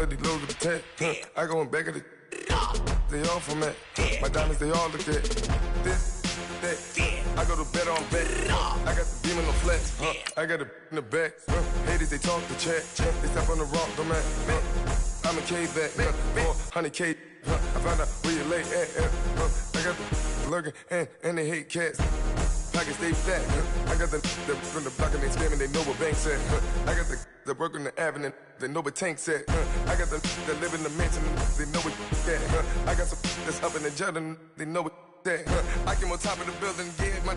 of these loads of the tech. I go in back of the they all from that. My diamonds, they all look at this, that. I go to bed on bet. I got the beam in the flex. I got the in the back. Haters, they talk the chat. They step on the rock, the man. I'm a K-back. 400K. I found out where you lay at. I got the lurking and they hate cats. Pockets stay fat. I got the from the block and they screaming, they know what banks at. I got the work on the avenue, they know what tanks at. I got the live in the mansion, they know what that. I got some that's up in the Jordan, they know what that. I came on top of the building, yeah, my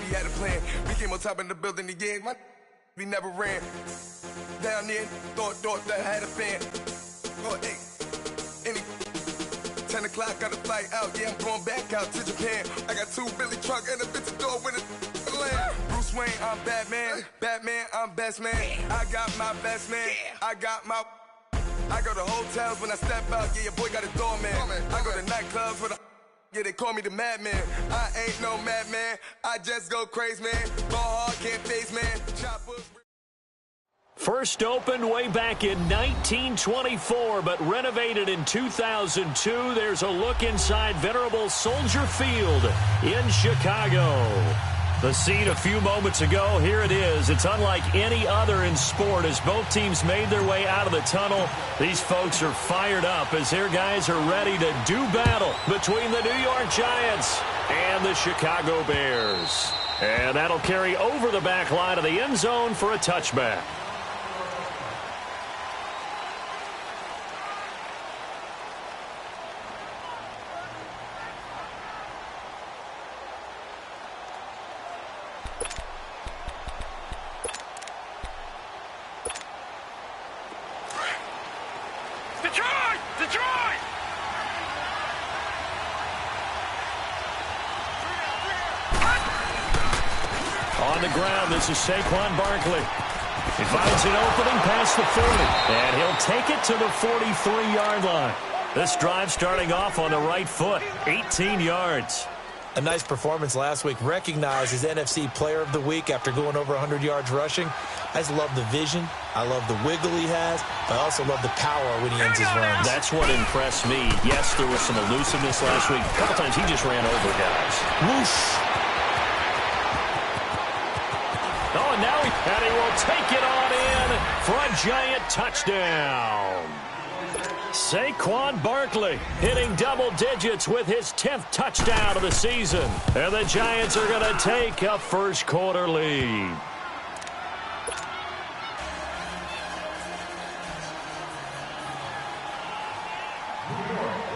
we had a plan. We came on top of the building, yeah, my we never ran. Down there, thought that I had a fan. Oh, hey, any 10 o'clock, got a flight out, yeah, I'm going back out to Japan. I got 2 Billy truck and a bitch door with a land. Bruce Wayne, I'm Batman. Batman, I'm best man. I got my best man. I got my... I go to hotels when I step out, yeah, your boy got a doorman. I go to nightclubs with a... Yeah, they call me the madman. I ain't no madman. I just go crazy, man. Ball hard, can't face, man. Choppers... First opened way back in 1924, but renovated in 2002. There's a look inside venerable Soldier Field in Chicago. The scene a few moments ago, here it is. It's unlike any other in sport as both teams made their way out of the tunnel. These folks are fired up as their guys are ready to do battle between the New York Giants and the Chicago Bears. And that'll carry over the back line of the end zone for a touchback. On the ground, this is Saquon Barkley. He finds an opening past the 40, and he'll take it to the 43-yard line. This drive starting off on the right foot, 18 yards. A nice performance last week. Recognized as NFC Player of the Week after going over 100 yards rushing. I just love the vision. I love the wiggle he has. I also love the power when he ends his runs. That's what impressed me. Yes, there was some elusiveness last week. A couple times he just ran over guys. Whoosh. Oh, and now he will take it on in for a Giant touchdown. Saquon Barkley hitting double digits with his 10th touchdown of the season. And the Giants are going to take a first quarter lead.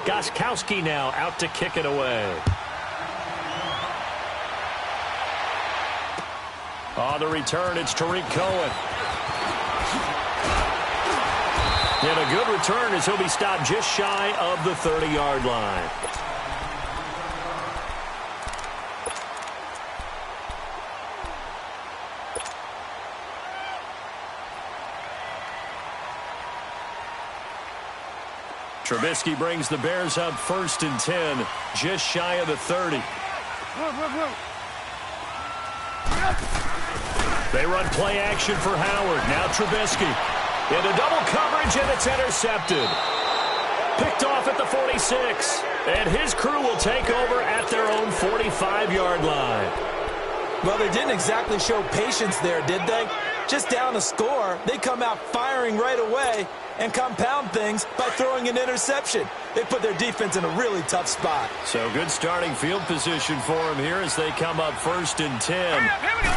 Gostkowski now out to kick it away. On the return, it's Tariq Cohen. And a good return as he'll be stopped just shy of the 30-yard line. Trubisky brings the Bears up 1st and 10, just shy of the 30. They run play action for Howard. Now Trubisky into double coverage, and it's intercepted. Picked off at the 46. And his crew will take over at their own 45-yard line. Well, they didn't exactly show patience there, did they? Just down a score, they come out firing right away and compound things by throwing an interception. They put their defense in a really tough spot. So good starting field position for them here as they come up 1st and 10. Here we go.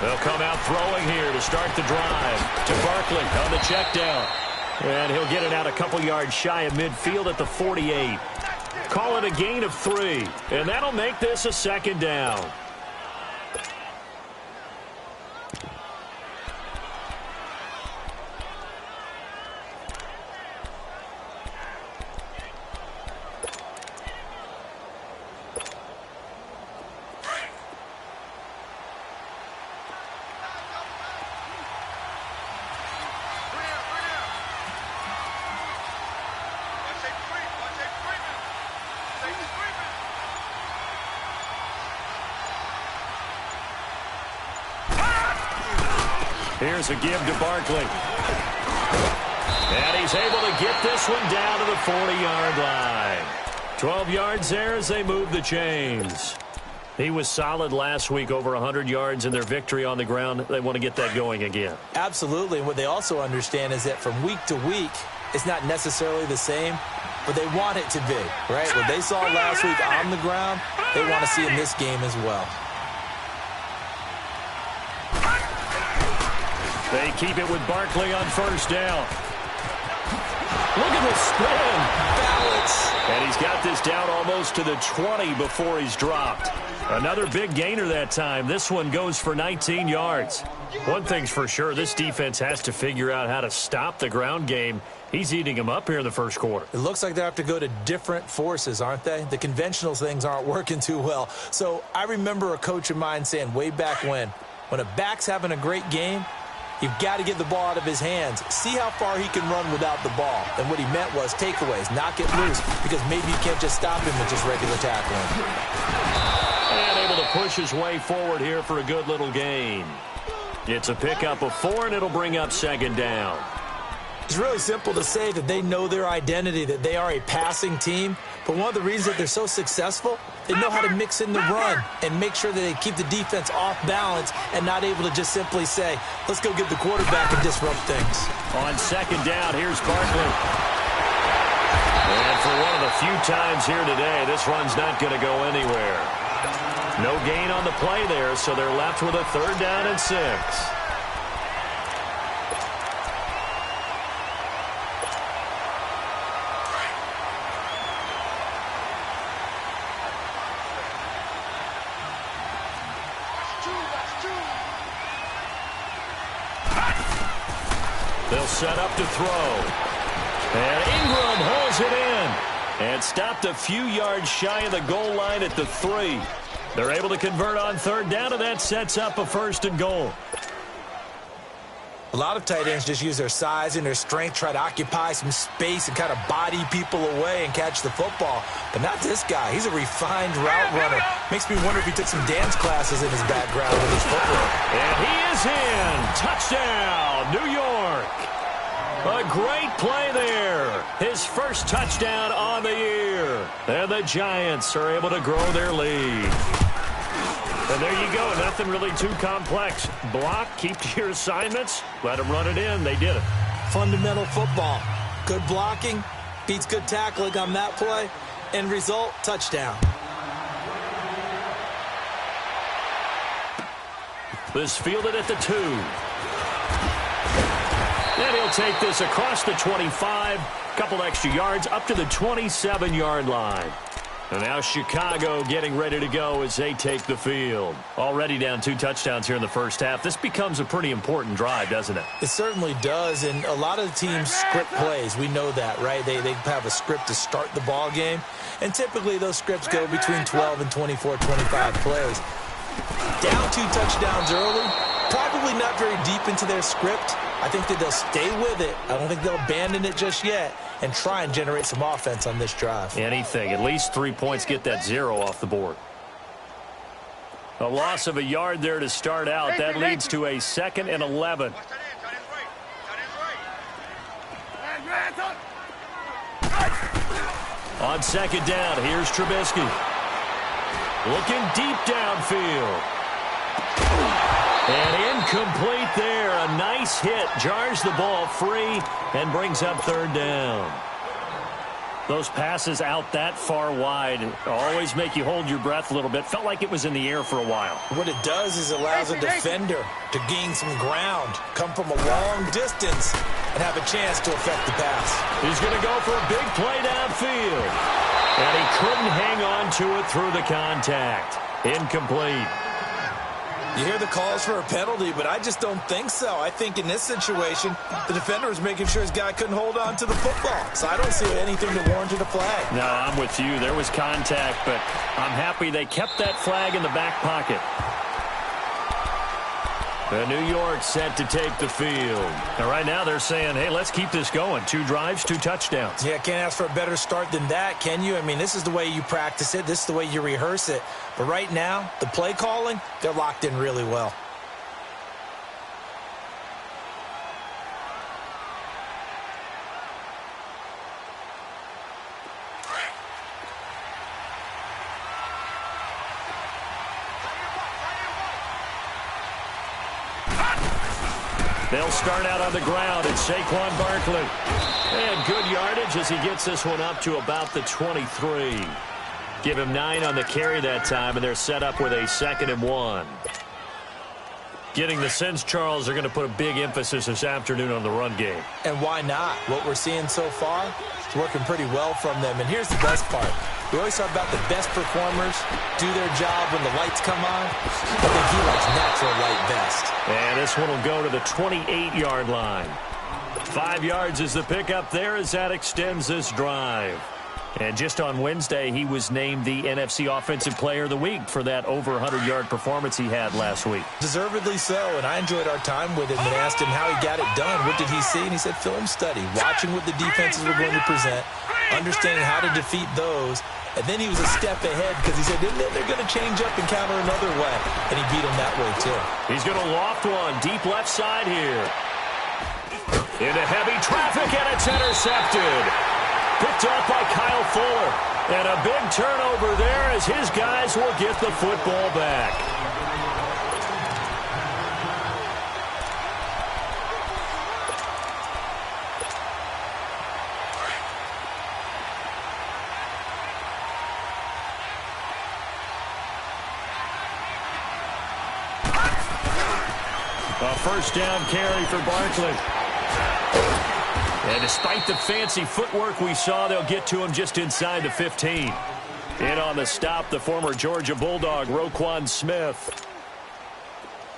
They'll come out throwing here to start the drive to Barkley on the check down. And he'll get it out a couple yards shy of midfield at the 48. Call it a gain of 3. And that'll make this a 2nd down. Here's a give to Barkley. he's able to get this one down to the 40-yard line. 12 yards there as they move the chains. He was solid last week, over 100 yards in their victory on the ground. They want to get that going again. Absolutely. And what they also understand is that from week to week, it's not necessarily the same, but they want it to be, right? What they saw last week on the ground, they want to see in this game as well. They keep it with Barkley on first down. Look at the spin. Balance. And he's got this down almost to the 20 before he's dropped. Another big gainer that time. This one goes for 19 yards. One thing's for sure, this defense has to figure out how to stop the ground game. He's eating them up here in the first quarter. It looks like they have to go to different forces, aren't they? The conventional things aren't working too well. So I remember a coach of mine saying way back when a back's having a great game, you've got to get the ball out of his hands. See how far he can run without the ball. And what he meant was takeaways, knock it loose, because maybe you can't just stop him with just regular tackling. And able to push his way forward here for a good little gain. It's a pickup of 4, and it'll bring up second down. It's really simple to say that they know their identity, that they are a passing team. But one of the reasons that they're so successful, they know how to mix in the run and make sure that they keep the defense off balance and not able to just simply say, let's go get the quarterback and disrupt things. On second down, here's Barkley. And for one of the few times here today, this run's not going to go anywhere. No gain on the play there, so they're left with a 3rd down and 6. They'll set up to throw. And Ingram holds it in. And stopped a few yards shy of the goal line at the 3. They're able to convert on 3rd down, and that sets up a 1st and goal. A lot of tight ends just use their size and their strength, try to occupy some space and kind of body people away and catch the football. But not this guy. He's a refined route runner. Makes me wonder if he took some dance classes in his background with his footwork. And he is in. Touchdown, New York. A great play there. His first touchdown on the year. And the Giants are able to grow their lead. And there you go. Nothing really too complex. Block, keep to your assignments, let them run it in. They did it. Fundamental football. Good blocking beats good tackling on that play. End result, touchdown. This fielded at the 2. And he'll take this across the 25. Couple extra yards up to the 27-yard line. And now Chicago getting ready to go as they take the field. Already down 2 touchdowns here in the first half. This becomes a pretty important drive, doesn't it? It certainly does, and a lot of the teams script plays. We know that, right? They have a script to start the ball game, and typically those scripts go between 12 and 24, 25 plays. Down 2 touchdowns early, probably not very deep into their script. I think that they'll stay with it. I don't think they'll abandon it just yet and try and generate some offense on this drive. Anything. At least 3 points, get that 0 off the board. A loss of a yard there to start out. That leads to a 2nd and 11. On second down, here's Trubisky. Looking deep downfield. And incomplete there. A nice hit. Jars the ball free and brings up 3rd down. Those passes out that far wide always make you hold your breath a little bit. Felt like it was in the air for a while. What it does is allows a defender to gain some ground, come from a long distance, and have a chance to affect the pass. He's going to go for a big play downfield. And he couldn't hang on to it through the contact. Incomplete. You hear the calls for a penalty, but I just don't think so. I think in this situation, the defender was making sure his guy couldn't hold on to the football. So I don't see anything that warranted a flag. No, I'm with you. There was contact, but I'm happy they kept that flag in the back pocket. The New York set to take the field. And right now they're saying, hey, let's keep this going. 2 drives, 2 touchdowns. Yeah, can't ask for a better start than that, can you? I mean, this is the way you practice it. This is the way you rehearse it. But right now, the play calling, they're locked in really well. They'll start out on the ground. It's Saquon Barkley. And good yardage as he gets this one up to about the 23. Give him 9 on the carry that time, and they're set up with a 2nd and 1. Getting the sense, Charles, they're going to put a big emphasis this afternoon on the run game. And why not? What we're seeing so far is working pretty well from them. And here's the best part. We always talk about the best performers do their job when the lights come on. I think he likes natural light best. And this one will go to the 28-yard line. 5 yards is the pickup there as that extends this drive. And just on Wednesday, he was named the NFC Offensive Player of the Week for that over 100-yard performance he had last week. Deservedly so, and I enjoyed our time with him and asked him how he got it done. What did he see? And he said film study, watching what the defenses were going to present, understanding how to defeat those. And then he was a step ahead because he said, then they're going to change up and counter another way. And he beat him that way, too. He's going to loft one deep left side here. Into heavy traffic, and it's intercepted. Picked up by Kyle Fuller. And a big turnover there as his guys will get the football back. A first down carry for Barkley. And despite the fancy footwork we saw, they'll get to him just inside the 15. In on the stop, the former Georgia Bulldog, Roquan Smith.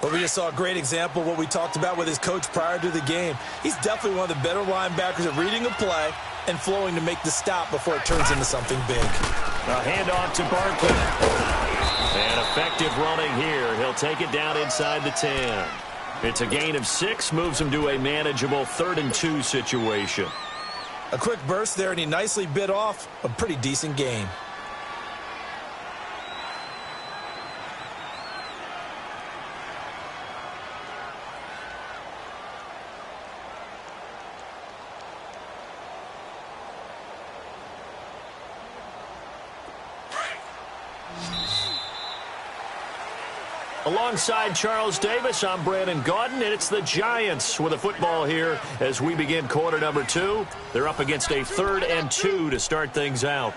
Well, we just saw a great example of what we talked about with his coach prior to the game. He's definitely one of the better linebackers at reading a play and flowing to make the stop before it turns into something big. A handoff to Barkley. And effective running here. He'll take it down inside the 10. It's a gain of 6, moves him to a manageable 3rd and 2 situation. A quick burst there, and he nicely bit off a pretty decent gain. Alongside Charles Davis, I'm Brandon Gaudin, and it's the Giants with a football here as we begin quarter number 2. They're up against a 3rd and 2 to start things out.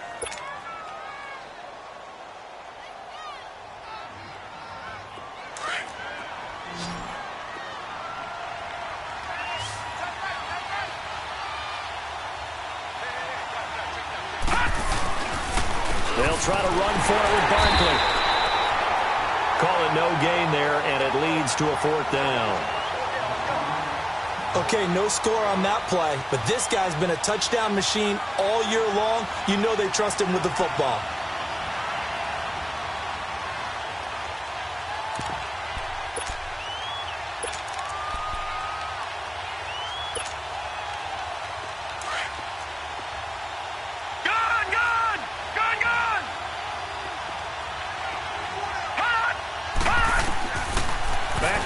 They'll try to run for it with Barkley. Call it no gain there, and it leads to a 4th down. Okay, no score on that play, but this guy's been a touchdown machine all year long. You know they trust him with the football.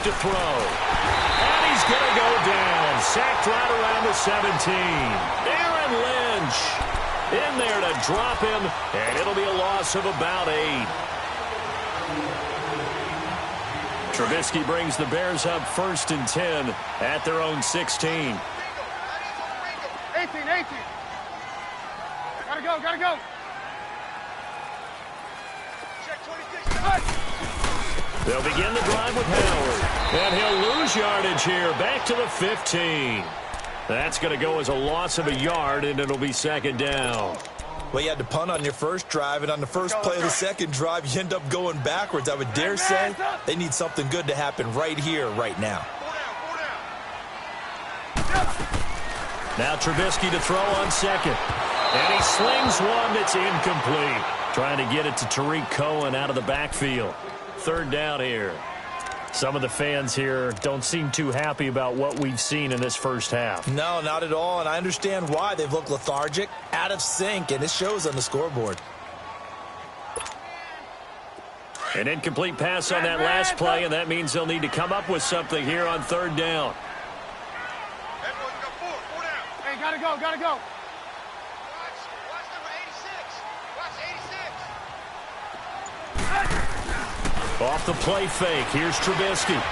To throw. And he's going to go down. Sacked right around the 17. Aaron Lynch in there to drop him, and it'll be a loss of about 8. Trubisky brings the Bears up 1st and 10 at their own 16. 18. Gotta go. Check 26. They'll begin the drive with Howard. And he'll lose yardage here. Back to the 15. That's going to go as a loss of a yard, and it'll be 2nd down. Well, you had to punt on your first drive, and on the first play of the second drive, you end up going backwards. I would dare say they need something good to happen right here, right now. Now Trubisky to throw on 2nd. And he slings one that's incomplete. Trying to get it to Tariq Cohen out of the backfield. 3rd down here. Some of the fans here don't seem too happy about what we've seen in this first half. No, not at all, and I understand why. They've looked lethargic, out of sync, and it shows on the scoreboard. An incomplete pass on that last play, and that means they'll need to come up with something here on 3rd down. Everyone's got 4 down. Hey, gotta go. Watch number 86. Watch 86. Off the play fake. Here's Trubisky.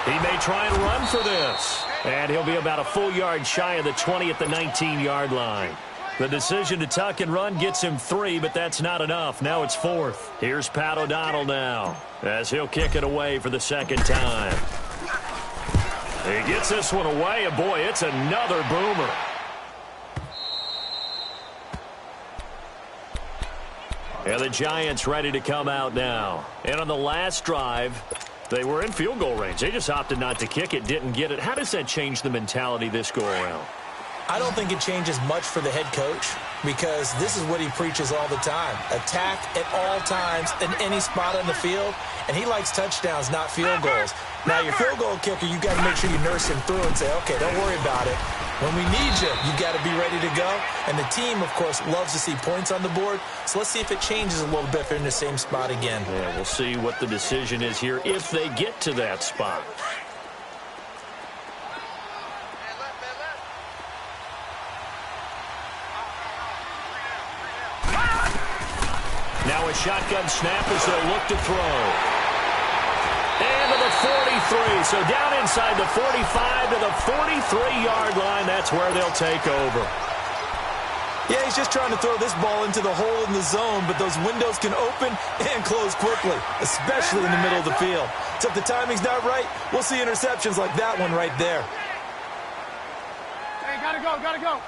He may try and run for this. And he'll be about a full yard shy of the 20 at the 19-yard line. The decision to tuck and run gets him 3, but that's not enough. Now it's 4th. Here's Pat O'Donnell now as he'll kick it away for the second time. He gets this one away, and boy, it's another boomer. And the Giants ready to come out now. And on the last drive, they were in field goal range. They just opted not to kick it, didn't get it. How does that change the mentality this go-around? I don't think it changes much for the head coach because this is what he preaches all the time. Attack at all times in any spot on the field, and he likes touchdowns, not field goals. Now, your field goal kicker, you got to make sure you nurse him through and say, okay, don't worry about it. When we need you, you got to be ready to go. And the team, of course, loves to see points on the board. So let's see if it changes a little bit if they're in the same spot again. Yeah, we'll see what the decision is here if they get to that spot. Now a shotgun snap as they'll look to throw. And to the 43. So down inside the 45 to the 43-yard line. That's where they'll take over. Yeah, he's just trying to throw this ball into the hole in the zone, but those windows can open and close quickly, especially in the middle of the field. So if the timing's not right, we'll see interceptions like that one right there. Hey, gotta go, gotta go.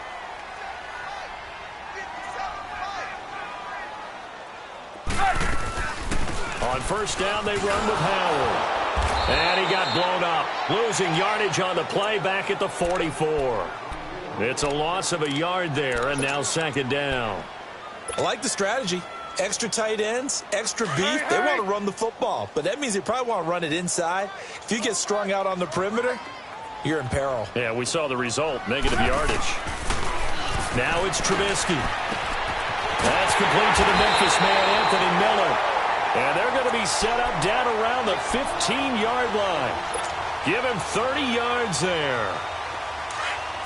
On first down, they run with Howard. And he got blown up, losing yardage on the play back at the 44. It's a loss of a yard there, and now second down. I like the strategy. Extra tight ends, extra beef. They want to run the football, but that means they probably want to run it inside. If you get strung out on the perimeter, you're in peril. Yeah, we saw the result, negative yardage. Now it's Trubisky. That's complete to the Memphis man, Anthony Miller. And they're going to be set up down around the 15-yard line. Give him 30 yards there.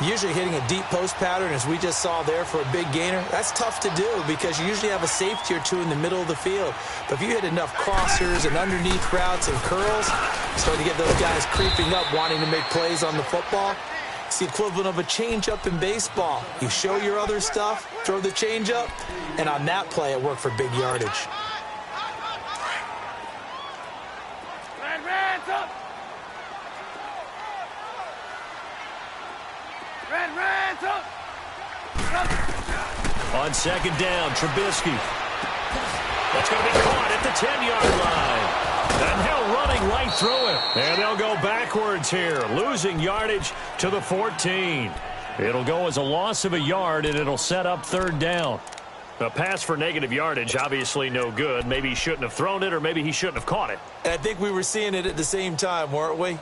Usually hitting a deep post pattern, as we just saw there for a big gainer, that's tough to do because you usually have a safety or two in the middle of the field. But if you hit enough crossers and underneath routes and curls, start to get those guys creeping up, wanting to make plays on the football. It's the equivalent of a changeup in baseball. You show your other stuff, throw the changeup, and on that play, it worked for big yardage. On second down, Trubisky. That's going to be caught at the 10-yard line. And they're running right through it. And they'll go backwards here, losing yardage to the 14. It'll go as a loss of a yard, and it'll set up third down. A pass for negative yardage, obviously no good. Maybe he shouldn't have thrown it, or maybe he shouldn't have caught it. And I think we were seeing it at the same time, weren't we?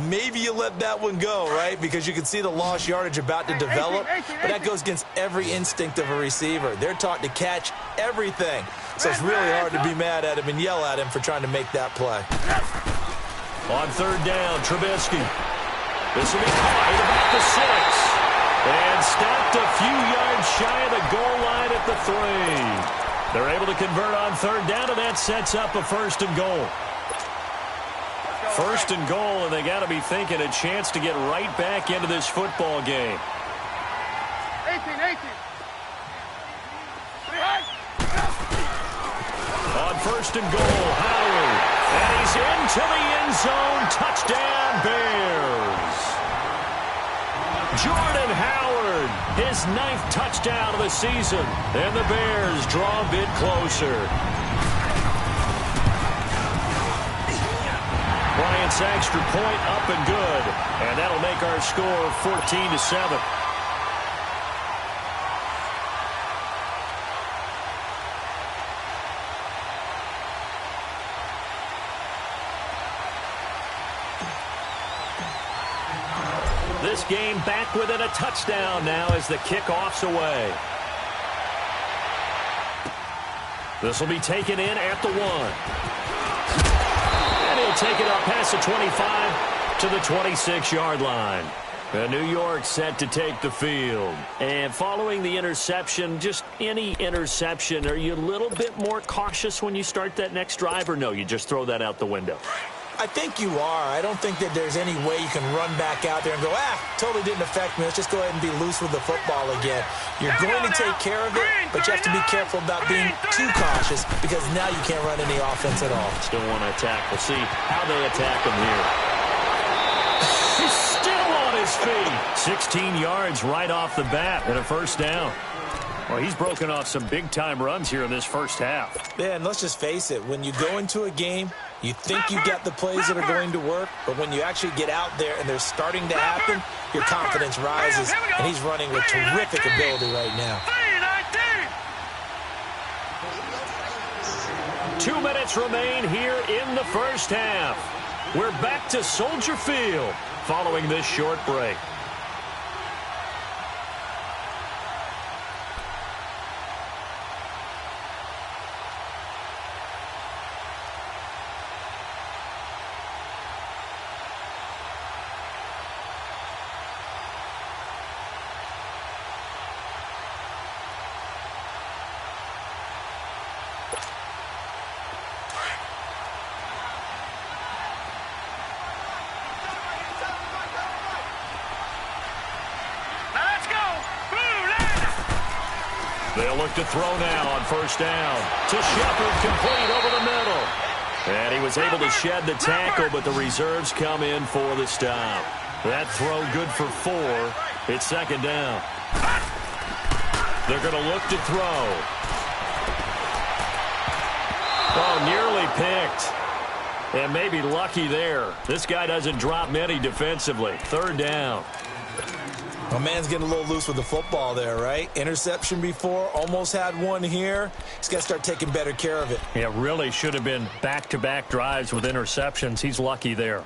Maybe you let that one go, right? Because you can see the lost yardage about to develop. But that goes against every instinct of a receiver. They're taught to catch everything. So it's really hard to be mad at him and yell at him for trying to make that play. On third down, Trubisky. This will be caught at about the 6. And stopped a few yards shy of the goal line at the 3. They're able to convert on third down, and that sets up a first and goal. First and goal, and they got to be thinking a chance to get right back into this football game. 18. On first and goal, Howard. And he's into the end zone. Touchdown, Bears. Jordan Howard, his 9th touchdown of the season. And the Bears draw a bit closer. Bryant's extra point up and good. And that'll make our score 14-7. This game back within a touchdown now as the kickoff's away. This will be taken in at the 1. And he'll take it up past the 25 to the 26-yard line. New York set to take the field. And following the interception, just any interception, are you a little bit more cautious when you start that next drive, or no, you just throw that out the window? I think you are. I don't think that there's any way you can run back out there and go, totally didn't affect me. Let's just go ahead and be loose with the football again. You're going to take care of it, but you have to be careful about being too cautious because now you can't run any offense at all. Still want to attack. We'll see how they attack him here. He's still on his feet. 16 yards right off the bat and a first down. Well, he's broken off some big-time runs here in this first half. Yeah, and let's just face it. When you go into a game, you think you got the plays that are going to work, but when you actually get out there and they're starting to happen, your confidence rises, and he's running with terrific ability right now. 2 minutes remain here in the first half. We're back to Soldier Field following this short break. They'll look to throw now on first down. To Shepard, complete over the middle. And he was able to shed the tackle, but the reserves come in for the stop. That throw good for 4. It's second down. They're going to look to throw. Oh, nearly picked. And maybe lucky there. This guy doesn't drop many defensively. Third down. My man's getting a little loose with the football there, right? Interception before, almost had one here. He's got to start taking better care of it. Yeah, really should have been back-to-back drives with interceptions. He's lucky there.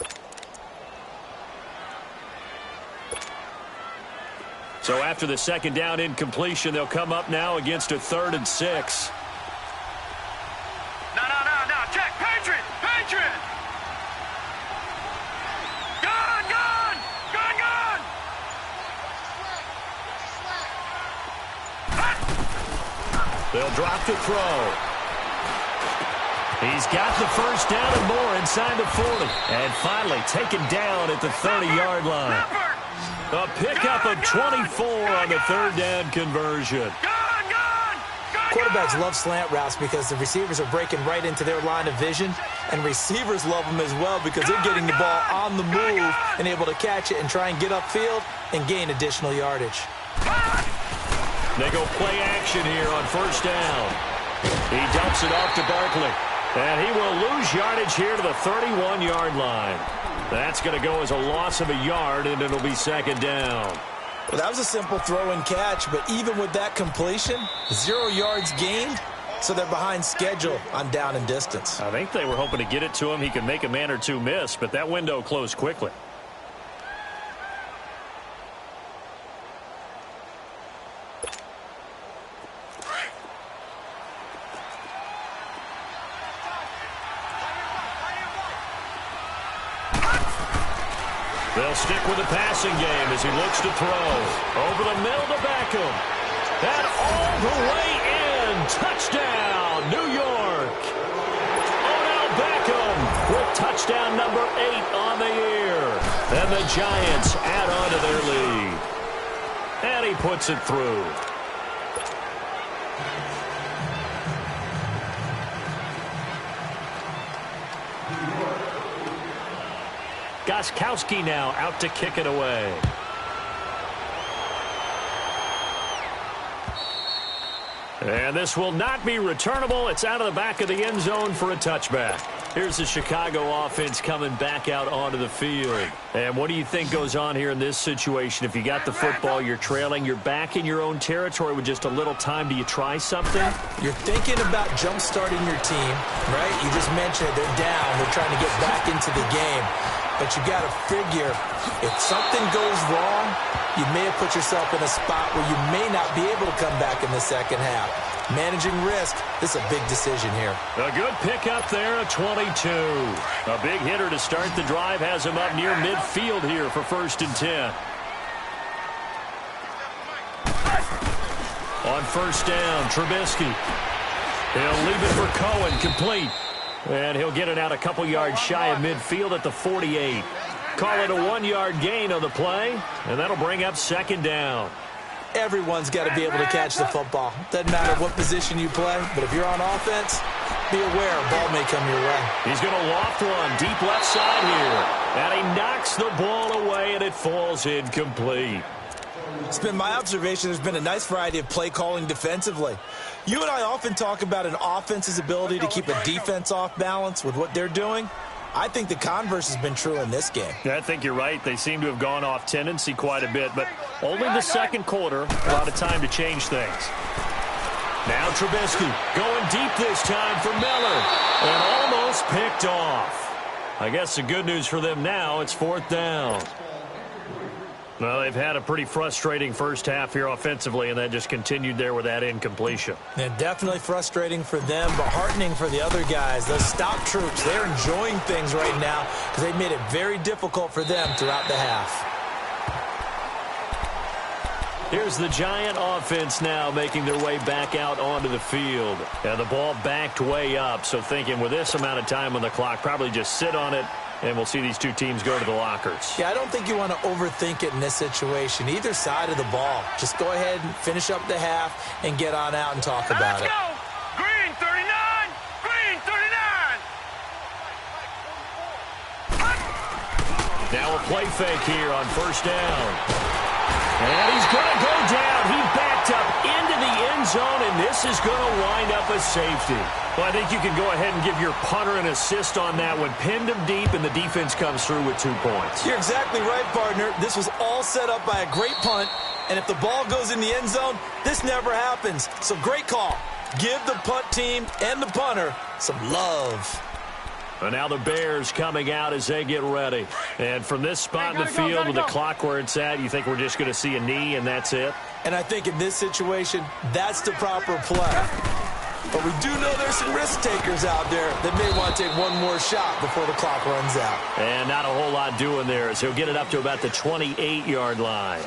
So after the second down incompletion, they'll come up now against a 3rd and 6. No. Check. Patriot. Gun. They'll drop the throw. He's got the first down and more inside the 40. And finally taken down at the 30-yard line. A pickup of 24 on the third down conversion. Quarterbacks love slant routes because the receivers are breaking right into their line of vision, and receivers love them as well because they're getting the ball on the move and able to catch it and try and get upfield and gain additional yardage. They go play action here on first down. He dumps it off to Barkley, and he will lose yardage here to the 31-yard line. That's going to go as a loss of a yard, and it'll be second down. Well, that was a simple throw and catch, but even with that completion, 0 yards gained, so they're behind schedule on down and distance. I think they were hoping to get it to him. He could make a man or two miss, but that window closed quickly. They'll stick with the passing game as he looks to throw. Over the middle to Beckham. And all the way in. Touchdown, New York. Odell Beckham with touchdown number 8 on the year. And the Giants add on to their lead. And he puts it through. Gostkowski now out to kick it away. And this will not be returnable. It's out of the back of the end zone for a touchback. Here's the Chicago offense coming back out onto the field. And what do you think goes on here in this situation? If you got the football, you're trailing, you're back in your own territory with just a little time. Do you try something? You're thinking about jump-starting your team, right? You just mentioned it. They're down. They're trying to get back into the game. But you got to figure, if something goes wrong, you may have put yourself in a spot where you may not be able to come back in the second half. Managing risk, this is a big decision here. A good pickup there, a 22. A big hitter to start the drive has him up near midfield here for 1st and 10. On first down, Trubisky. He'll leave it for Cohen, complete. And he'll get it out a couple yards shy of midfield at the 48. Call it a 1-yard gain on the play, and that'll bring up second down. Everyone's got to be able to catch the football. Doesn't matter what position you play, but if you're on offense, be aware a ball may come your way. He's going to loft one deep left side here. And he knocks the ball away, and it falls incomplete. It's been my observation there's been a nice variety of play calling defensively. You and I often talk about an offense's ability to keep a defense off balance with what they're doing. I think the converse has been true in this game. Yeah, I think you're right. They seem to have gone off tendency quite a bit, but only the second quarter, a lot of time to change things. Now Trubisky going deep this time for Miller, and almost picked off. I guess the good news for them now, it's fourth down. Well, they've had a pretty frustrating first half here offensively, and that just continued there with that incompletion. Yeah, definitely frustrating for them, but heartening for the other guys. Those stop troops, they're enjoying things right now because they've made it very difficult for them throughout the half. Here's the Giant offense now making their way back out onto the field. And the ball backed way up, so thinking with this amount of time on the clock, probably just sit on it, and we'll see these two teams go to the lockers. Yeah, I don't think you want to overthink it in this situation. Either side of the ball. Just go ahead and finish up the half and get on out and talk about it. Let's go! Green 39! Green 39! Now a play fake here on first down. And he's going to go down. He backed up into the end zone, and this is going to wind up a safety. Well, I think you can go ahead and give your punter an assist on that one. Pinned him deep, and the defense comes through with 2 points. You're exactly right, partner. This was all set up by a great punt, and if the ball goes in the end zone, this never happens. So great call. Give the punt team and the punter some love. And now the Bears coming out as they get ready. And from this spot in the field with the clock where it's at, you think we're just going to see a knee and that's it? And I think in this situation, that's the proper play. But we do know there's some risk takers out there that may want to take one more shot before the clock runs out. And not a whole lot doing there, as he'll get it up to about the 28-yard line.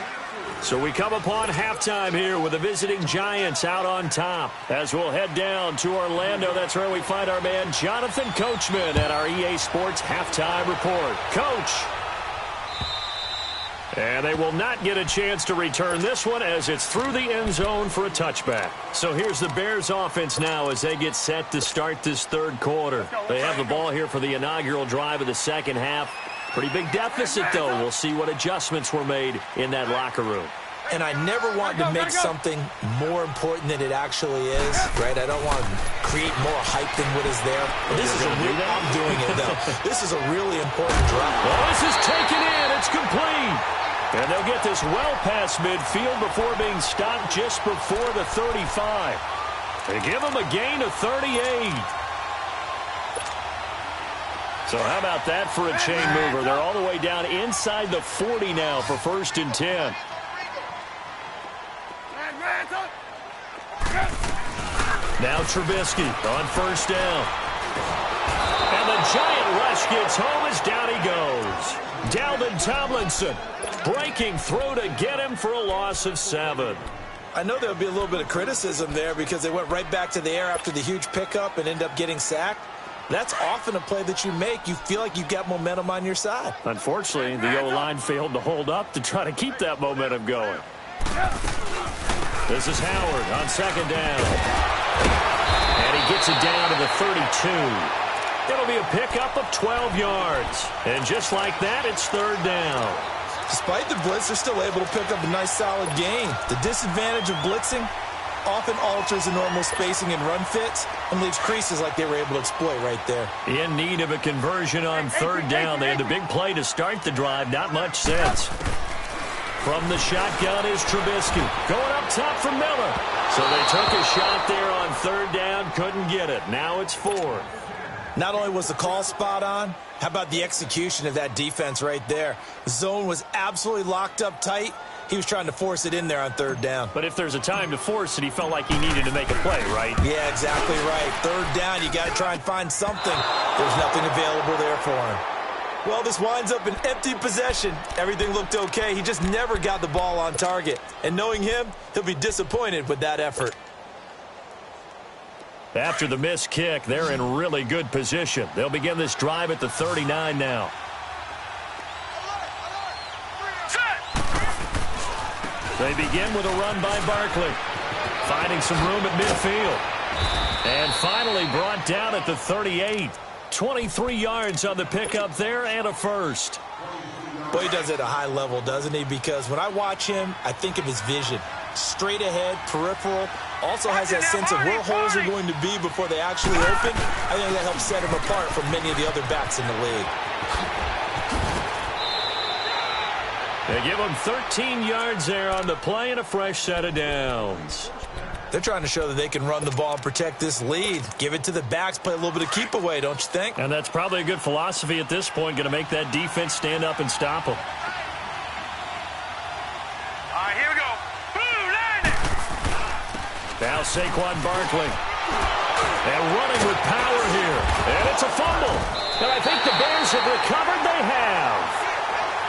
So we come upon halftime here with the visiting Giants out on top. As we'll head down to Orlando, that's where we find our man Jonathan Coachman at our EA Sports Halftime Report. Coach. And they will not get a chance to return this one as it's through the end zone for a touchback. So here's the Bears offense now as they get set to start this third quarter. They have the ball here for the inaugural drive of the second half. Pretty big deficit, though. We'll see what adjustments were made in that locker room. And I never want to make something more important than it actually is, right? I don't want to create more hype than what is there. But this is I'm doing it, though. This is a really important drive. Well, this is taken in. It's complete. And they'll get this well past midfield before being stopped just before the 35. They give them a gain of 38. So how about that for a chain mover? They're all the way down inside the 40 now for 1st and 10. Now Trubisky on 1st down. And the Giant rush gets home as down he goes. Dalvin Tomlinson breaking through to get him for a loss of 7. I know there'll be a little bit of criticism there because they went right back to the air after the huge pickup and end up getting sacked. That's often a play that you make. You feel like you've got momentum on your side. Unfortunately, the O-line failed to hold up to try to keep that momentum going. This is Howard on 2nd down. And he gets it down to the 32. It'll be a pickup of 12 yards. And just like that, it's 3rd down. Despite the blitz, they're still able to pick up a nice solid gain. The disadvantage of blitzing often alters the normal spacing and run fits and leaves creases like they were able to exploit right there. In need of a conversion on 3rd down. They had the big play to start the drive. Not much sense. From the shotgun is Trubisky. Going up top for Miller. So they took a shot there on 3rd down. Couldn't get it. Now it's 4th. Not only was the call spot on, how about the execution of that defense right there? The zone was absolutely locked up tight. He was trying to force it in there on 3rd down. But if there's a time to force it, he felt like he needed to make a play, right? Yeah, exactly right. 3rd down, you got to try and find something. There's nothing available there for him. Well, this winds up an empty possession. Everything looked okay. He just never got the ball on target. And knowing him, he'll be disappointed with that effort. After the missed kick, they're in really good position. They'll begin this drive at the 39 now. They begin with a run by Barkley, finding some room at midfield. And finally brought down at the 38. 23 yards on the pickup there and a first. Boy, he does it at a high level, doesn't he? Because when I watch him, I think of his vision. Straight ahead, peripheral. Also has that sense of where holes are going to be before they actually open. I think that helps set him apart from many of the other backs in the league. They give him 13 yards there on the play and a fresh set of downs. They're trying to show that they can run the ball and protect this lead. Give it to the backs, play a little bit of keep away, don't you think? And that's probably a good philosophy at this point, going to make that defense stand up and stop them. All right, here we go. Boom, landing. Now Saquon Barkley. And running with power here. And it's a fumble. And I think the Bears have recovered. They have.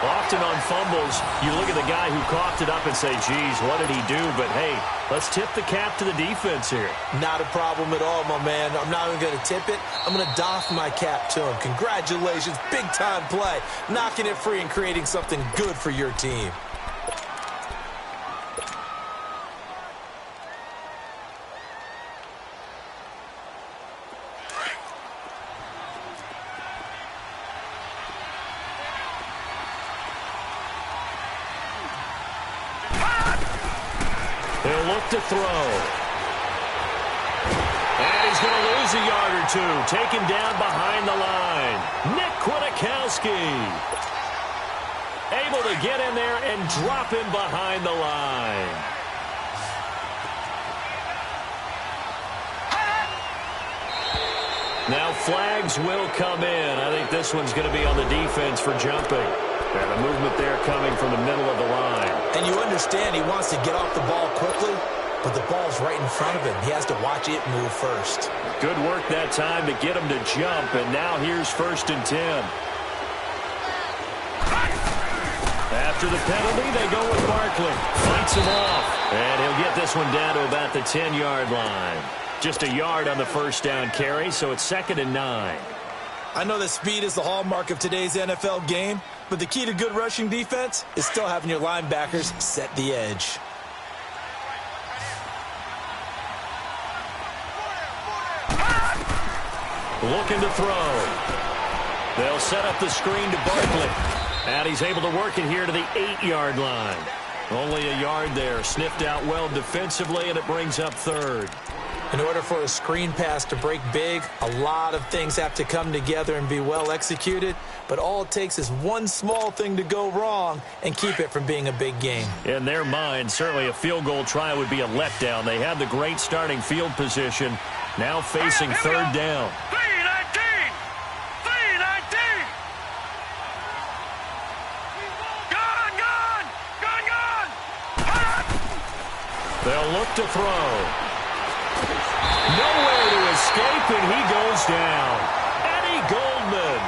Often on fumbles, you look at the guy who coughed it up and say, geez, what did he do? But, hey, let's tip the cap to the defense here. Not a problem at all, my man. I'm not even going to tip it. I'm going to doff my cap to him. Congratulations, big-time play. Knocking it free and creating something good for your team. He'll look to throw. And he's going to lose a yard or two. Taken down behind the line. Nick Kwiatkowski. Able to get in there and drop him behind the line. Now flags will come in. I think this one's going to be on the defense for jumping. And the movement there coming from the middle of the line. And you understand he wants to get off the ball quickly, but the ball's right in front of him. He has to watch it move first. Good work that time to get him to jump, and now here's 1st and 10. After the penalty, they go with Barkley. Fights him off, and he'll get this one down to about the 10-yard line. Just a yard on the first down carry, so it's 2nd and 9. I know that speed is the hallmark of today's NFL game, but the key to good rushing defense is still having your linebackers set the edge. Looking to throw. They'll set up the screen to Barkley. And he's able to work it here to the 8-yard line. Only a yard there. Sniffed out well defensively, and it brings up 3rd. In order for a screen pass to break big, a lot of things have to come together and be well executed, but all it takes is one small thing to go wrong and keep it from being a big game. In their mind, certainly a field goal try would be a letdown. They had the great starting field position, now facing 3rd down. 319! 319! Gone, gone! Gone, gone! They'll look to throw. Nowhere to escape, and he goes down. Eddie Goldman.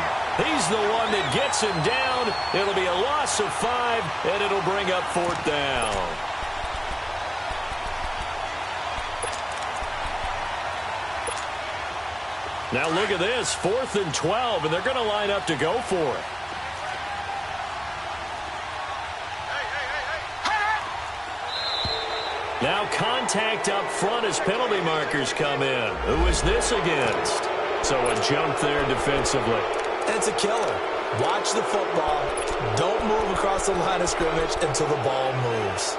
He's the one that gets him down. It'll be a loss of 5, and it'll bring up 4th down. Now look at this, 4th and 12, and they're going to line up to go for it. Now contact up front as penalty markers come in. Who is this against? So a jump there defensively. It's a killer. Watch the football. Don't move across the line of scrimmage until the ball moves.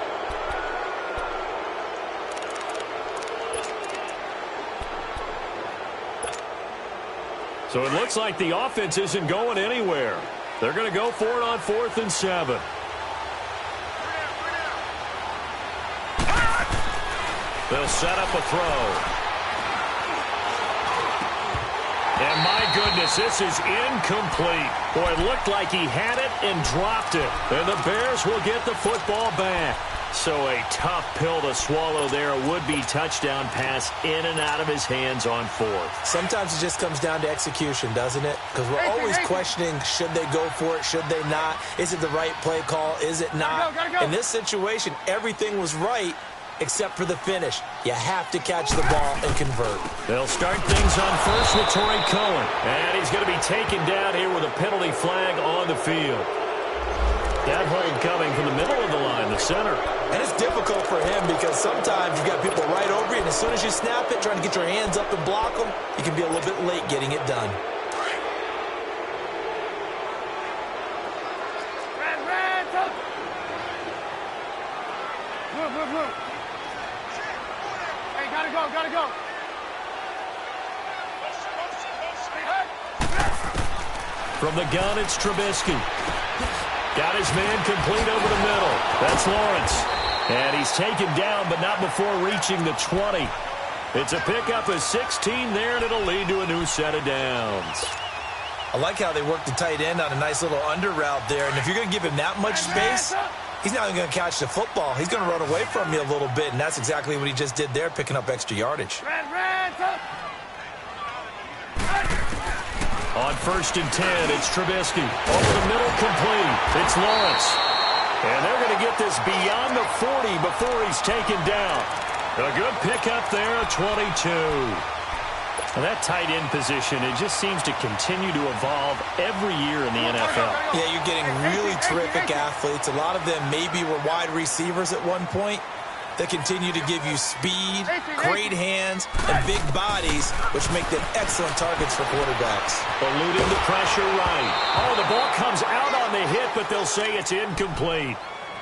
So it looks like the offense isn't going anywhere. They're going to go for it on 4th and 7. They'll set up a throw. And my goodness, this is incomplete. Boy, it looked like he had it and dropped it. And the Bears will get the football back. So a tough pill to swallow there. A would-be touchdown pass in and out of his hands on 4th. Sometimes it just comes down to execution, doesn't it? Because we're always questioning, should they go for it, should they not? Is it the right play call? Is it not? Gotta go. In this situation, everything was right, except for the finish. You have to catch the ball and convert. They'll start things on first with Torrey Cohen. And he's going to be taken down here with a penalty flag on the field. That hold coming from the middle of the line, the center. And it's difficult for him because sometimes you've got people right over you, and as soon as you snap it, trying to get your hands up and block them, you can be a little bit late getting it done. Move. Hey, gotta go. From the gun, it's Trubisky. Got his man complete over the middle. That's Lawrence. And he's taken down, but not before reaching the 20. It's a pickup of 16 there, and it'll lead to a new set of downs. I like how they work the tight end on a nice little under route there. And if you're going to give him that much space, he's not even going to catch the football. He's going to run away from you a little bit, and that's exactly what he just did there, picking up extra yardage. On 1st and 10, it's Trubisky. Over the middle, complete. It's Lawrence. And they're going to get this beyond the 40 before he's taken down. A good pickup there, 22. And that tight end position, it just seems to continue to evolve every year in the NFL. Yeah, you're getting really terrific athletes. A lot of them maybe were wide receivers at one point. They continue to give you speed, great hands, and big bodies, which make them excellent targets for quarterbacks. Eluding the pressure right. Oh, the ball comes out on the hit, but they'll say it's incomplete.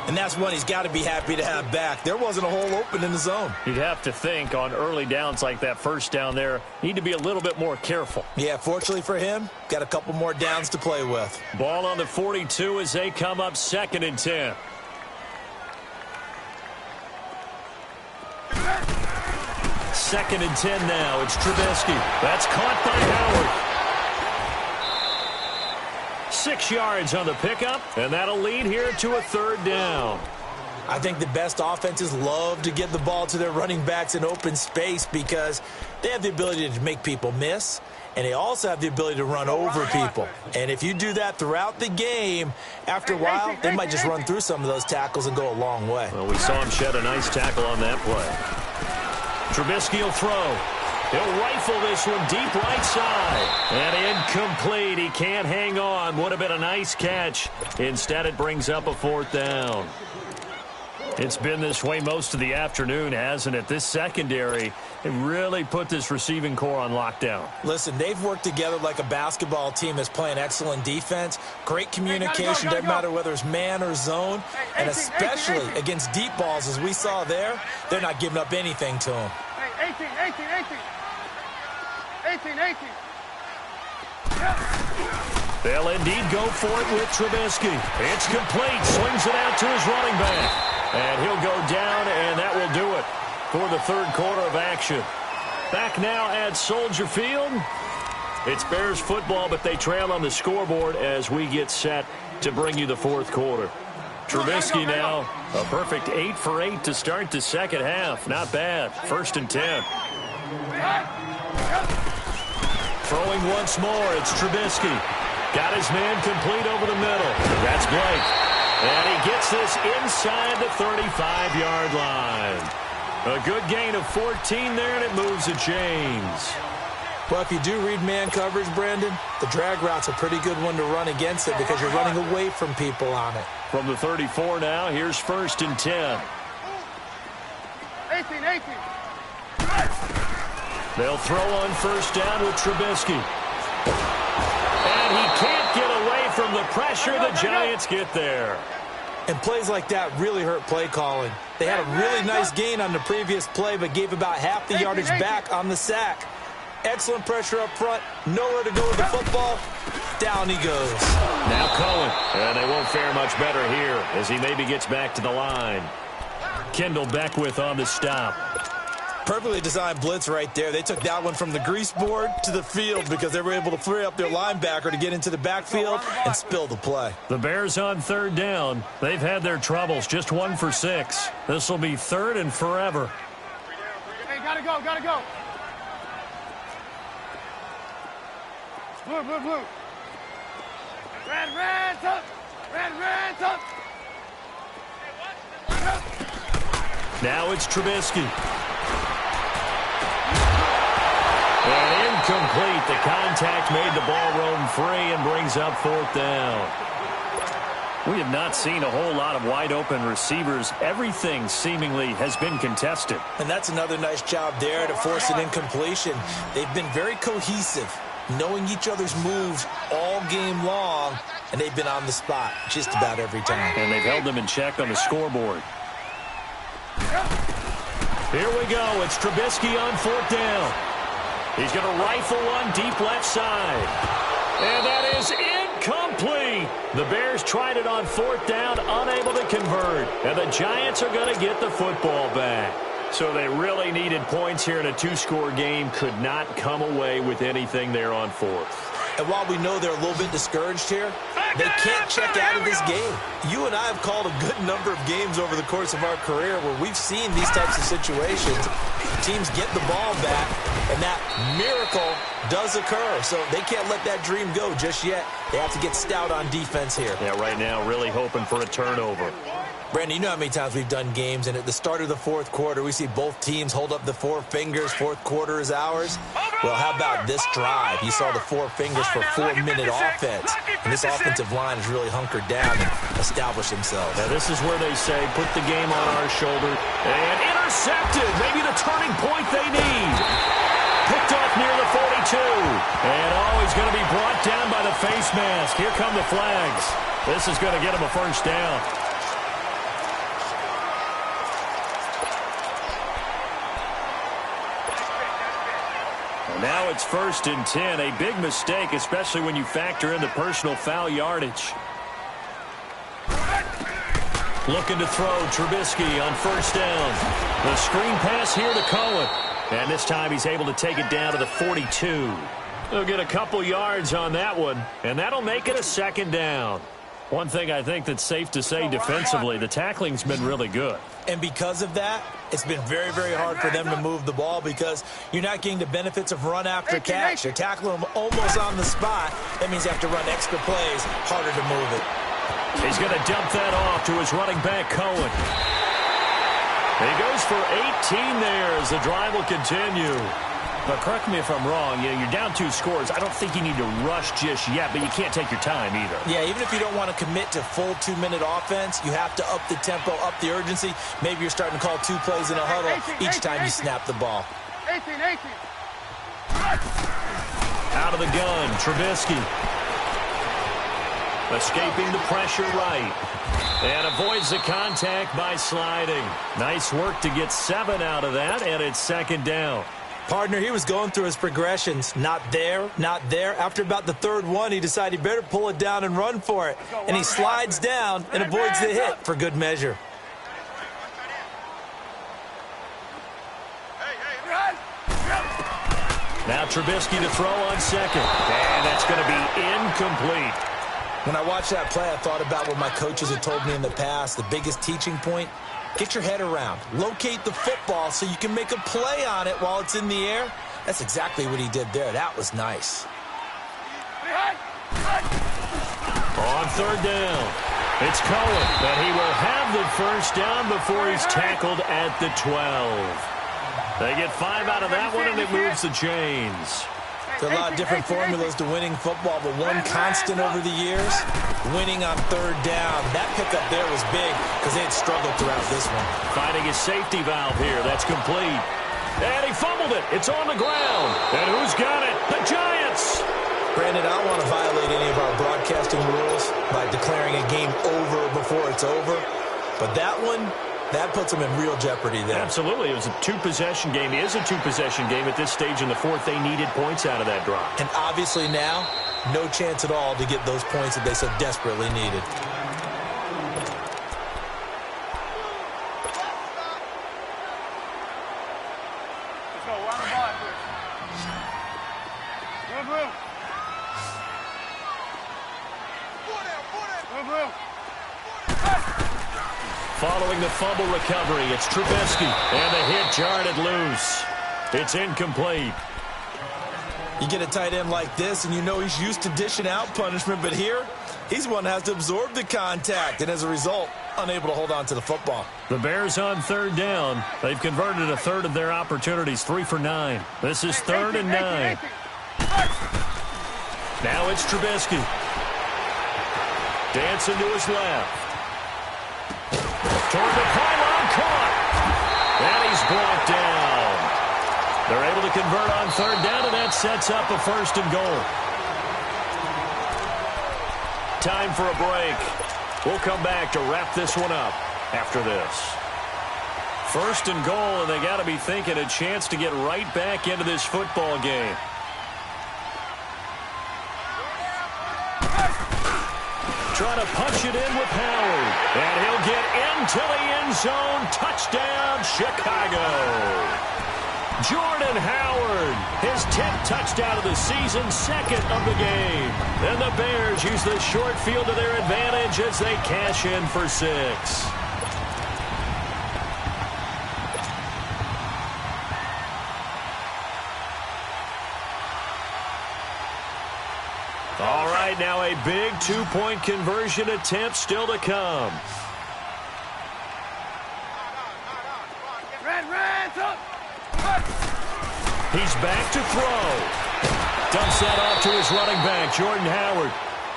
And that's one he's got to be happy to have back. There wasn't a hole open in the zone. You'd have to think on early downs like that first down there, need to be a little bit more careful. Yeah, fortunately for him, got a couple more downs to play with. Ball on the 42 as they come up 2nd and 10. Second and 10 now. It's Trubisky. That's caught by Howard. 6 yards on the pickup, and that'll lead here to a 3rd down. I think the best offenses love to get the ball to their running backs in open space because they have the ability to make people miss, and they also have the ability to run over people. And if you do that throughout the game, after a while, they might just run through some of those tackles and go a long way. Well, we saw him shed a nice tackle on that play. Trubisky will throw. He'll rifle this one deep right side. And incomplete. He can't hang on. Would have been a nice catch. Instead, it brings up a 4th down. It's been this way most of the afternoon, hasn't it? This secondary, it really put this receiving core on lockdown. Listen, they've worked together like a basketball team that's playing excellent defense. Great communication, doesn't matter whether it's man or zone. And especially against deep balls, as we saw there, they're not giving up anything to them. 18. They'll indeed go for it with Trubisky. It's complete. Swings it out to his running back. And he'll go down, and that will do it for the 3rd quarter of action. Back now at Soldier Field. It's Bears football, but they trail on the scoreboard as we get set to bring you the 4th quarter. Trubisky now, a perfect 8 for 8 to start the second half. Not bad. 1st and 10. Throwing once more, it's Trubisky. Got his man complete over the middle. That's Blake. And he gets this inside the 35-yard line. A good gain of 14 there, and it moves the chains. Well, if you do read man coverage, Brandon, the drag route's a pretty good one to run against it because you're running away from people on it. From the 34 now, here's 1st and 10. 18. They'll throw on 1st down with Trubisky. And he can't get away from the pressure. The Giants get there. And plays like that really hurt play calling. They had a really nice gain on the previous play, but gave about half the yardage back on the sack. Excellent pressure up front. Nowhere to go with the football. Down he goes. Now Cohen. And they won't fare much better here as he maybe gets back to the line. Kendall Beckwith on the stop. Perfectly designed blitz right there. They took that one from the grease board to the field because they were able to free up their linebacker to get into the backfield and spill the play. The Bears on 3rd down. They've had their troubles. Just 1 for 6. This will be 3rd and forever. Hey, gotta go. Blue. Red, up. Now it's Trubisky. And incomplete. The contact made the ball roam free and brings up 4th down. We have not seen a whole lot of wide-open receivers. Everything seemingly has been contested. And that's another nice job there to force an incompletion. They've been very cohesive, knowing each other's moves all game long, and they've been on the spot just about every time. And they've held them in check on the scoreboard. Here we go. It's Trubisky on 4th down. He's going to rifle one deep left side. And that is incomplete. The Bears tried it on 4th down, unable to convert. And the Giants are going to get the football back. So they really needed points here in a 2-score game. Could not come away with anything there on 4th. And while we know they're a little bit discouraged here, they can't check out of this game. You and I have called a good number of games over the course of our career where we've seen these types of situations. Teams get the ball back, and that miracle does occur. So they can't let that dream go just yet. They have to get stout on defense here. Yeah, right now really hoping for a turnover. Brandon, you know how many times we've done games, and at the start of the 4th quarter, we see both teams hold up the 4 fingers. 4th quarter is ours. Well, how about this drive? You saw the 4 fingers for 4-minute offense. And this offensive line has really hunkered down and established themselves. Now, this is where they say, put the game on our shoulder. And intercepted. Maybe the turning point they need. Picked off near the 42. And, he's going to be brought down by the face mask. Here come the flags. This is going to get him a 1st down. Now it's 1st and 10. A big mistake, especially when you factor in the personal foul yardage. Looking to throw Trubisky on 1st down. The screen pass here to Cohen. And this time he's able to take it down to the 42. They'll get a couple yards on that one, and that'll make it a 2nd down. One thing I think that's safe to say defensively, the tackling's been really good. And because of that, it's been very, very hard for them to move the ball because you're not getting the benefits of run after catch. You're tackling them almost on the spot. That means you have to run extra plays, harder to move it. He's going to dump that off to his running back, Cohen. He goes for 18 there as the drive will continue. But correct me if I'm wrong, you're down 2 scores. I don't think you need to rush just yet, but you can't take your time either. Yeah, even if you don't want to commit to full 2-minute offense, you have to up the tempo, up the urgency. Maybe you're starting to call 2 plays in a huddle each time you snap the ball. 18. Out of the gun, Trubisky. Escaping the pressure right. And avoids the contact by sliding. Nice work to get 7 out of that, and it's 2nd down. Partner, he was going through his progressions. Not there, not there. After about the 3rd one, he decided he better pull it down and run for it. And he slides down and avoids the hit for good measure. Now Trubisky to throw on 2nd. And that's going to be incomplete. When I watched that play, I thought about what my coaches had told me in the past. The biggest teaching point, get your head around. Locate the football so you can make a play on it while it's in the air. That's exactly what he did there. That was nice. On 3rd down, it's Cohen, but he will have the 1st down before he's tackled at the 12. They get 5 out of that one, and it moves the chains. There are a lot of different formulas to winning football, but one constant over the years, winning on 3rd down. That pickup there was big because they had struggled throughout this one. Finding his safety valve here. That's complete. And he fumbled it. It's on the ground. And who's got it? The Giants. Brandon, I don't want to violate any of our broadcasting rules by declaring a game over before it's over, but that one, that puts them in real jeopardy there. Absolutely. It was a 2-possession game. It is a 2-possession game at this stage in the 4th. They needed points out of that drive. And obviously now, no chance at all to get those points that they so desperately needed. Let's go. We're on the ball here. Move. Following the fumble recovery, it's Trubisky. And the hit jarred it loose. It's incomplete. You get a tight end like this, and you know he's used to dishing out punishment, but here, He's one that has to absorb the contact, and as a result, unable to hold on to the football. The Bears on third down. They've converted a third of their opportunities, 3 for 9. This is 3rd and 9. Now it's Trubisky. Dancing to his left. Toward the pylon, caught. And he's brought down. They're able to convert on third down, and that sets up a 1st and goal. Time for a break. We'll come back to wrap this one up after this. 1st and goal, and they got to be thinking a chance to get right back into this football game. Trying to punch it in with Howard. And he'll get into the end zone. Touchdown, Chicago. Jordan Howard, his 10th touchdown of the season, 2nd of the game. And the Bears use the short field to their advantage as they cash in for 6. All right, now a big 2-point conversion attempt still to come. He's back to throw. Dumps that off to his running back, Jordan Howard.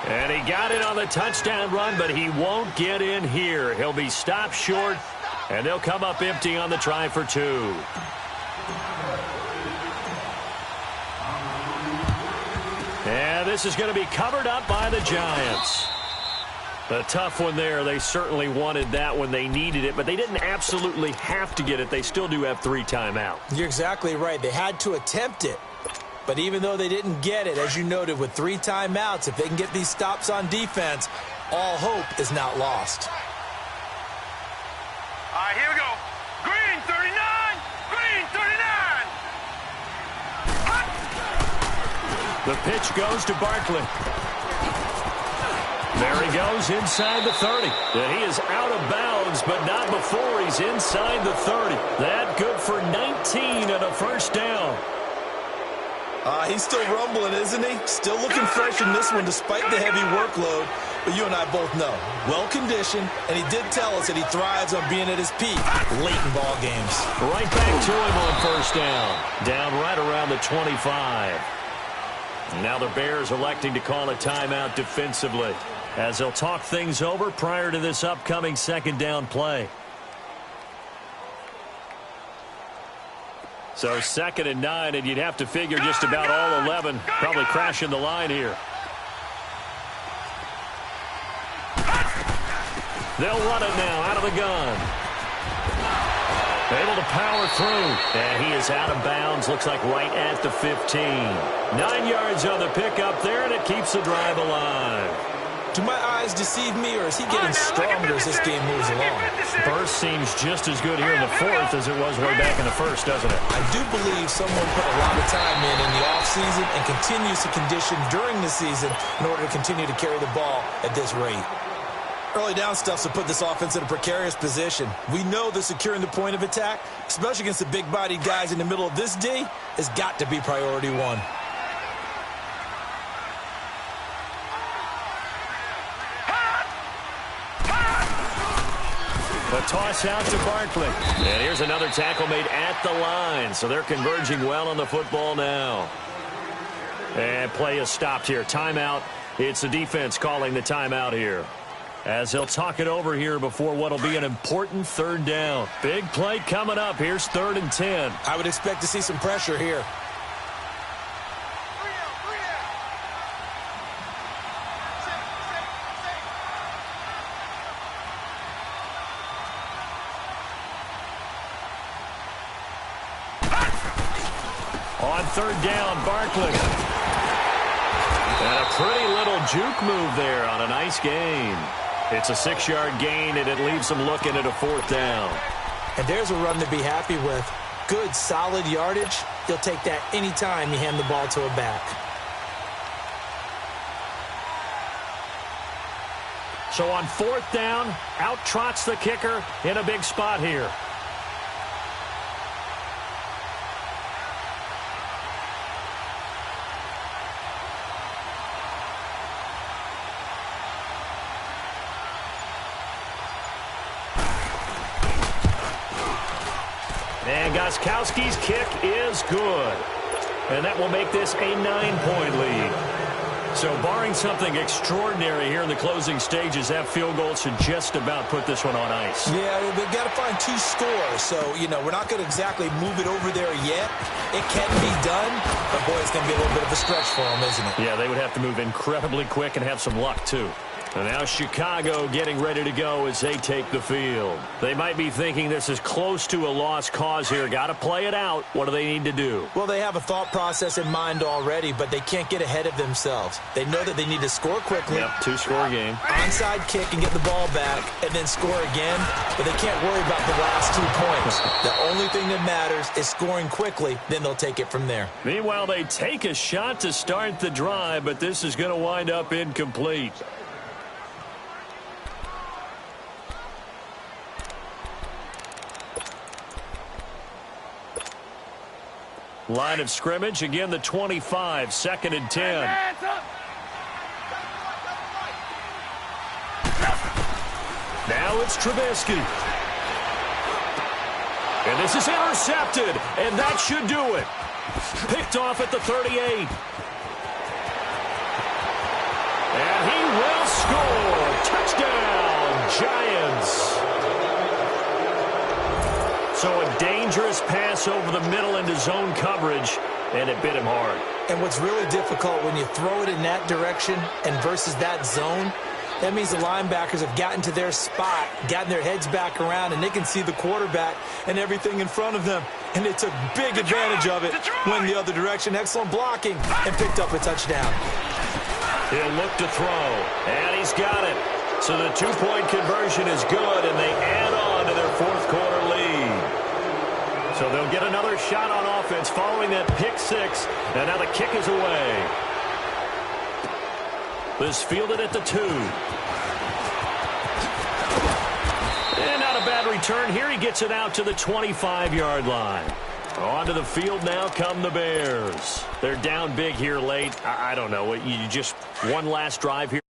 And he got it on the touchdown run, but he won't get in here. He'll be stopped short, and they'll come up empty on the try for 2. And this is going to be covered up by the Giants. A tough one there. They certainly wanted that when they needed it, but they didn't absolutely have to get it. They still do have 3 timeouts. You're exactly right. They had to attempt it. But even though they didn't get it, as you noted, with 3 timeouts, if they can get these stops on defense, all hope is not lost. All right, here we go. Green 39. Green 39. The pitch goes to Barkley. There he goes inside the 30. And he is out of bounds, but not before he's inside the 30. That good for 19 and a 1st down. He's still rumbling, isn't he? Still looking fresh in this one despite the heavy workload. But you and I both know, well-conditioned, and he did tell us that he thrives on being at his peak late in ball games. Right back to him on 1st down. Down right around the 25. Now the Bears electing to call a timeout defensively, as they'll talk things over prior to this upcoming 2nd down play. So 2nd and 9, and you'd have to figure just about all 11 probably crashing the line here. They'll run it now out of the gun. Able to power through, and he is out of bounds, looks like right at the 15. 9 yards on the pickup there, and it keeps the drive alive. Do my eyes deceive me, or is he getting stronger as this game moves along? Burst seems just as good here in the 4th as it was way back in the 1st, doesn't it? I do believe someone put a lot of time in the offseason and continues to condition during the season in order to continue to carry the ball at this rate. Early down stuff to put this offense in a precarious position. We know that securing the point of attack, especially against the big-bodied guys in the middle of this D, has got to be priority 1. A toss out to Barkley. And here's another tackle made at the line. So they're converging well on the football now. And play is stopped here. Timeout. It's the defense calling the timeout here, as they'll talk it over here before what will be an important 3rd down. Big play coming up. Here's 3rd and 10. I would expect to see some pressure here. On 3rd down, Barkley. And a pretty little juke move there on a nice gain. It's a 6-yard gain, and it leaves them looking at a 4th down. And there's a run to be happy with. Good, solid yardage. You'll take that anytime you hand the ball to a back. So on 4th down, out trots the kicker in a big spot here. And Gostkowski's kick is good. And that will make this a 9-point lead. So barring something extraordinary here in the closing stages, that field goal should just about put this one on ice. Yeah, they've got to find 2 scores. So, we're not going to exactly move it over there yet. It can be done, but, boy, it's going to be a little bit of a stretch for them, isn't it? Yeah, they would have to move incredibly quick and have some luck, too. And now Chicago getting ready to go as they take the field. They might be thinking this is close to a lost cause here. Got to play it out. What do they need to do? Well, they have a thought process in mind already, but they can't get ahead of themselves. They know that they need to score quickly. Yep, 2-score game. Onside kick and get the ball back and then score again, but they can't worry about the last 2 points. The only thing that matters is scoring quickly, then they'll take it from there. Meanwhile, they take a shot to start the drive, but this is going to wind up incomplete. Line of scrimmage, again the 25, 2nd and 10. Now it's Trubisky. And this is intercepted, and that should do it. Picked off at the 38. And he will score. Touchdown, Giants. So a dangerous pass over the middle into zone coverage, and it bit him hard. And what's really difficult when you throw it in that direction and versus that zone, that means the linebackers have gotten to their spot, gotten their heads back around, and they can see the quarterback and everything in front of them. And they took big advantage of it, went the other direction. Excellent blocking, and picked up a touchdown. He'll look to throw, and he's got it. So the 2-point conversion is good, and they add on to their 4th quarter lead. So they'll get another shot on offense following that pick 6, and now the kick is away. This fielded at the 2. And not a bad return here. He gets it out to the 25-yard line. Onto the field now come the Bears. They're down big here late. I don't know. You just one last drive here.